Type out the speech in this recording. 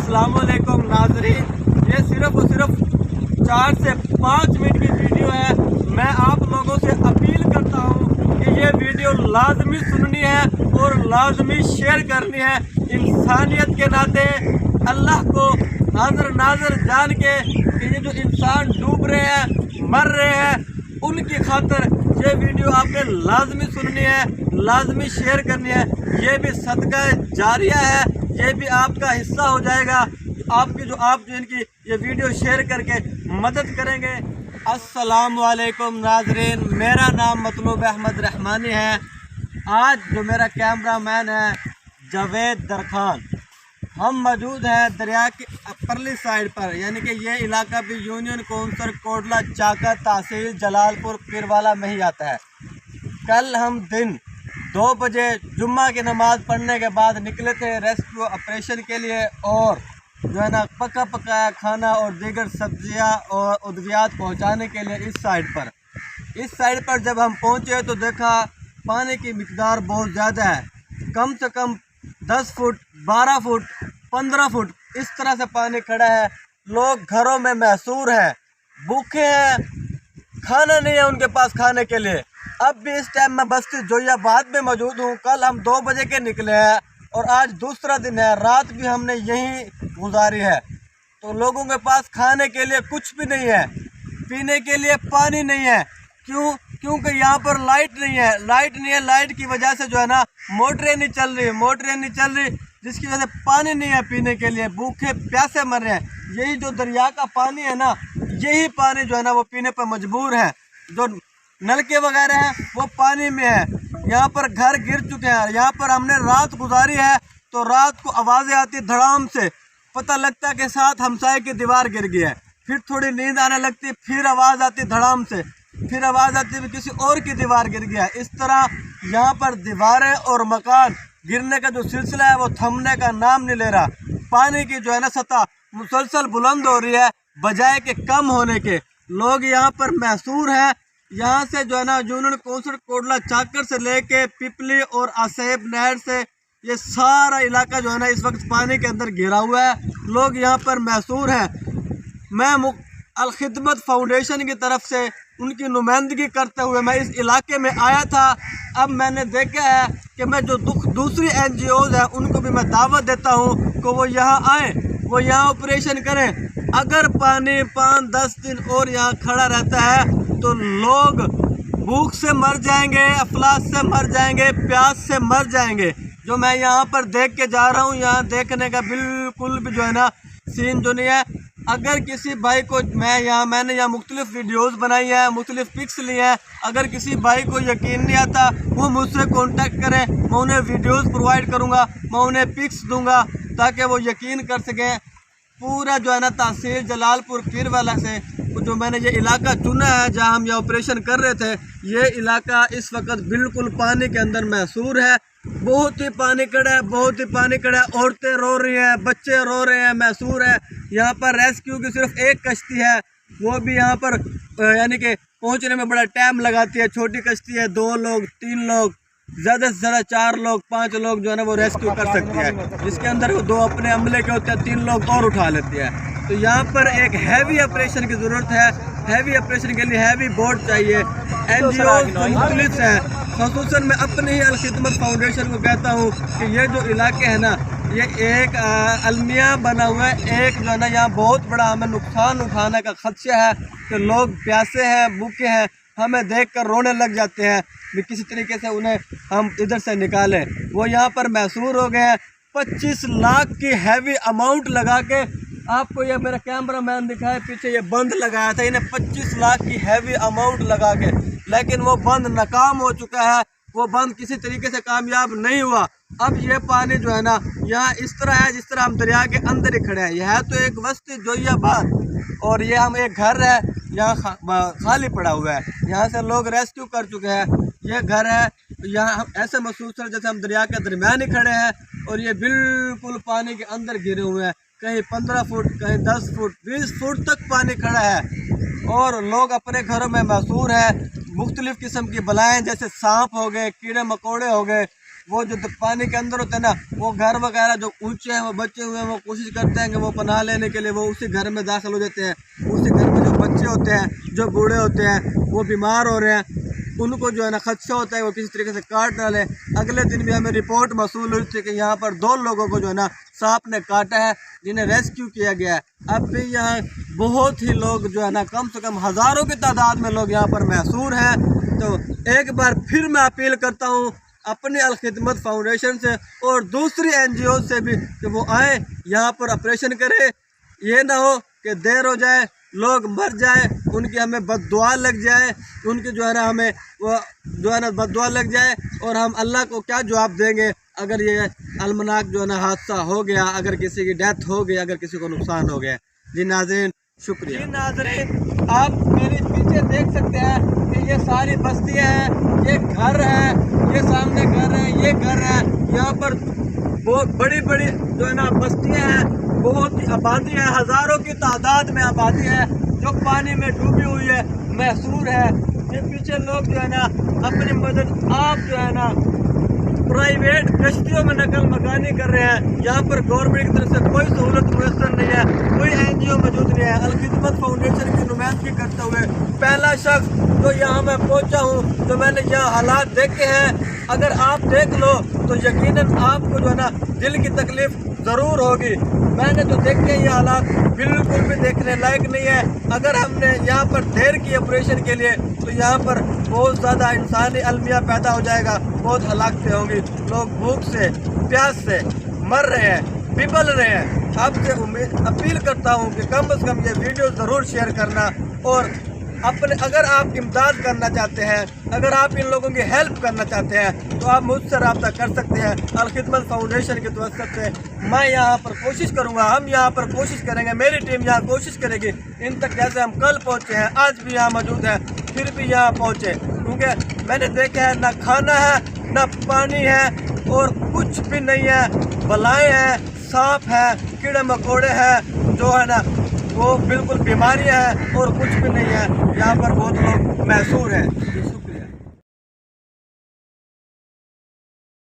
अस्सलाम वालेकुम नाज़रीन, ये सिर्फ और सिर्फ 4 से 5 मिनट की वीडियो है। मैं आप लोगों से अपील करता हूँ कि ये वीडियो लाजमी सुननी है और लाजमी शेयर करनी है। इंसानियत के नाते अल्लाह को हाज़िर नाज़िर जान के कि ये जो इंसान डूब रहे हैं, मर रहे हैं, उनकी खातिर ये वीडियो आपने लाजमी सुननी है, लाजमी शेयर करनी है। ये भी सदका जारिया है, ये भी आपका हिस्सा हो जाएगा। आप जो इनकी ये वीडियो शेयर करके मदद करेंगे। अस्सलाम वालेकुम नाज़रीन, मेरा नाम मतलूब अहमद रहमानी है। आज जो मेरा कैमरा मैन है जावेद दरखान, हम मौजूद हैं दरिया की परली साइड पर, यानी कि ये इलाका भी यूनियन कौंसल कोटला चाका तहसील जलालपुर पीरवाला में ही आता है। कल हम दिन 2 बजे जुम्मा की नमाज़ पढ़ने के बाद निकले थे रेस्क्यू ऑपरेशन के लिए, और जो है ना पका पकाया खाना और दीगर सब्जियां और उद्वियात पहुंचाने के लिए इस साइड पर जब हम पहुंचे तो देखा पानी की मिकदार बहुत ज़्यादा है। कम से कम 10 फुट, 12 फुट, 15 फुट इस तरह से पानी खड़ा है। लोग घरों में महसूर हैं, भूखे हैं, खाना नहीं है उनके पास खाने के लिए। अब भी इस टाइम मैं बस्ती जोयाबाद में मौजूद हूँ। कल हम 2 बजे के निकले हैं और आज दूसरा दिन है, रात भी हमने यहीं गुजारी है। तो लोगों के पास खाने के लिए कुछ भी नहीं है, पीने के लिए पानी नहीं है। क्योंकि यहाँ पर लाइट नहीं है। लाइट की वजह से जो है ना मोटरें नहीं चल रही, जिसकी वजह से पानी नहीं है पीने के लिए। भूखे प्यासे मर रहे हैं। यही जो दरिया का पानी है ना, यही पानी जो है ना वो पीने पर मजबूर है। जो नलके वगैरह हैं वो पानी में है। यहाँ पर घर गिर चुके हैं। यहाँ पर हमने रात गुजारी है तो रात को आवाज़ें आती धड़ाम से, पता लगता कि साथ हमसाये की दीवार गिर गई है। फिर थोड़ी नींद आने लगती, फिर आवाज़ आती धड़ाम से, फिर आवाज़ आती भी किसी और की दीवार गिर गया। इस तरह यहाँ पर दीवारें और मकान गिरने का जो सिलसिला है वो थमने का नाम नहीं ले रहा। पानी की जो है ना सतह मुसलसल बुलंद हो रही है बजाय के कम होने के। लोग यहाँ पर महसूर हैं। यहाँ से जो है ना यूनियन कौंसल कोटला चाकर से लेके पिपली और आसेब नहर से ये सारा इलाका जो है ना इस वक्त पानी के अंदर घिरा हुआ है। लोग यहाँ पर महसूर हैं। मैं अल खिदमत फाउंडेशन की तरफ से उनकी नुमाइंदगी करते हुए मैं इस इलाके में आया था। अब मैंने देखा है कि मैं जो दूसरी NGOs हैं उनको भी मैं दावत देता हूँ कि वो यहाँ आएँ, वो यहाँ ऑपरेशन करें। अगर पानी 5-10 दिन और यहाँ खड़ा रहता है तो लोग भूख से मर जाएंगे, अफलास से मर जाएंगे, प्यास से मर जाएंगे। जो मैं यहाँ पर देख के जा रहा हूँ, यहाँ देखने का बिल्कुल भी जो है ना सीन जो नहीं है। अगर किसी भाई को मैंने यहाँ मुख्तलिफ वीडियोस बनाई हैं, मुख्तलिफ पिक्स ली हैं। अगर किसी भाई को यकीन नहीं आता वो मुझसे कांटेक्ट करें, मैं उन्हें वीडियोस प्रोवाइड करूँगा, मैं उन्हें पिक्स दूँगा ताकि वो यकीन कर सकें। पूरा जो है ना तहसील जलालपुर पीरवाला से जो मैंने ये इलाका चुना है जहाँ हम ये ऑपरेशन कर रहे थे, ये इलाका इस वक्त बिल्कुल पानी के अंदर महसूर है। बहुत ही पानी खड़ा है, बहुत ही पानी खड़ा है। औरतें रो रही हैं, बच्चे रो रहे हैं, महसूर है। यहाँ पर रेस्क्यू की सिर्फ एक कश्ती है, वो भी यहाँ पर यानी कि पहुँचने में बड़ा टाइम लगाती है। छोटी कश्ती है, 2 लोग 3 लोग, ज़्यादा से ज़्यादा 4 लोग 5 लोग जो है ना वो रेस्क्यू कर सकती है, जिसके अंदर वो 2 अपने अमले के होते हैं, 3 लोग और उठा लेते हैं। तो यहाँ पर एक हैवी ऑपरेशन की ज़रूरत है। हैवी ऑपरेशन के लिए हैवी बोट चाहिए। NGOs मुख्तलिफ हैं, ख़ुसूसन मैं अपने ही अल खिदमत फाउंडेशन को कहता हूँ कि ये जो इलाके हैं ना, ये एक अलमिया बना हुआ है। एक जो है ना यहाँ बहुत बड़ा हमें नुकसान उठाने का खदशा है कि लोग प्यासे हैं, भूखे हैं, हमें देख कर रोने लग जाते हैं कि किसी तरीके से उन्हें हम इधर से निकालें। वो यहाँ पर महसूर हो गए हैं। 25 लाख की हैवी अमाउंट लगा के, आपको ये मेरा कैमरा मैन दिखाए पीछे, ये बंद लगाया था इन्हें 25 लाख की हैवी अमाउंट लगा के, लेकिन वो बंद नाकाम हो चुका है। वो बंद किसी तरीके से कामयाब नहीं हुआ। अब ये पानी जो है ना यहाँ इस तरह है जिस तरह हम दरिया के अंदर ही खड़े हैं। यह है तो एक बस्ती जोयाबाद, और ये हम एक घर है यहाँ खाली पड़ा हुआ है। यहाँ से लोग रेस्क्यू कर चुके हैं। ये घर है, यहाँ ऐसे महसूस है जैसे हम दरिया के दरमियान ही खड़े हैं, और ये बिल्कुल पानी के अंदर गिरे हुए हैं। कहीं 15 फुट, कहीं 10 फुट, 20 फुट तक पानी खड़ा है। और लोग अपने घरों में महसूर है। मुख्तलिफ़ किस्म की बलाएँ जैसे सांप हो गए, कीड़े मकोड़े हो गए, वो जो पानी के अंदर होते हैं ना, वो घर वगैरह जो ऊंचे हैं, वो बचे हुए हैं, वो कोशिश करते हैं कि वो पनाह लेने के लिए वो उसी घर में दाखिल हो जाते हैं। उसी घर में जो बच्चे होते हैं, जो बूढ़े होते हैं, वो बीमार हो रहे हैं, उनको जो है ना खदशा होता है वो किसी तरीके से काट ना ले। अगले दिन भी हमें रिपोर्ट मौसूल हुई थी कि यहाँ पर 2 लोगों को जो है ना सांप ने काटा है, जिन्हें रेस्क्यू किया गया है। अब भी यहाँ बहुत ही लोग जो है ना, कम से कम हज़ारों की तादाद में लोग यहाँ पर महसूर हैं। तो एक बार फिर मैं अपील करता हूँ अपनी अल खिदमत फाउंडेशन से और दूसरी NGO से भी कि वो आए यहाँ पर ऑपरेशन करें। ये ना हो कि देर हो जाए, लोग मर जाए, उनकी हमें बद्दुआ लग जाए, उनकी जो है ना हमें वो जो है ना बद्दुआ लग जाए, और हम अल्लाह को क्या जवाब देंगे अगर ये अलमनाक जो है ना हादसा हो गया, अगर किसी की डेथ हो गई, अगर किसी को नुकसान हो गया। जी नाज़रीन, शुक्रिया। जी नाज़रीन, आप मेरे पीछे देख सकते हैं कि ये सारी बस्तियाँ हैं, ये घर है, ये सामने घर है, ये घर है। यहाँ पर बहुत बड़ी बड़ी जो है ना बस्तियाँ हैं, बहुत ही आबादी है, हज़ारों की तादाद में आबादी है जो पानी में डूबी हुई है, महसूर है। ये पीछे लोग जो है ना अपनी मदद आप जो है ना प्राइवेट कश्तियों में नकल मकानी कर रहे हैं। यहाँ पर गवर्नमेंट की तरफ से कोई सहूलत मुयसर नहीं है, कोई NGO मौजूद नहीं है। अल खिदमत फाउंडेशन की नुमाइंदगी करते हुए पहला शख्स जो यहाँ मैं पहुँचा हूँ, तो मैंने यहाँ हालात देखे हैं। अगर आप देख लो तो यकीनन आपको जो है ना दिल की तकलीफ ज़रूर होगी। मैंने जो देखे ये हालात बिल्कुल भी देखने लायक नहीं है। अगर हमने यहाँ पर देर की ऑपरेशन के लिए तो यहाँ पर बहुत ज़्यादा इंसानी अलमिया पैदा हो जाएगा, बहुत हलाकतें होंगी, लोग भूख से प्यास से मर रहे हैं, पिघल रहे हैं। आपसे अपील करता हूँ कि कम से कम ये वीडियो ज़रूर शेयर करना, और अपने अगर आप इमदाद करना चाहते हैं, अगर आप इन लोगों की हेल्प करना चाहते हैं, तो आप मुझसे रब्ता कर सकते हैं अल खिदमत फाउंडेशन की तरफ से। मैं यहाँ पर कोशिश करूँगा, हम यहाँ पर कोशिश करेंगे, मेरी टीम यहाँ कोशिश करेगी इन तक। जैसे हम कल पहुँचे हैं, आज भी यहाँ मौजूद हैं, फिर भी यहाँ पहुँचे, क्योंकि मैंने देखा है ना खाना है ना पानी है और कुछ भी नहीं है। बलाएँ हैं, सांप है, कीड़े मकोड़े हैं, जो है ना वो बिल्कुल बीमारियां हैं, और कुछ भी नहीं है। यहाँ पर बहुत लोग महसूर हैं।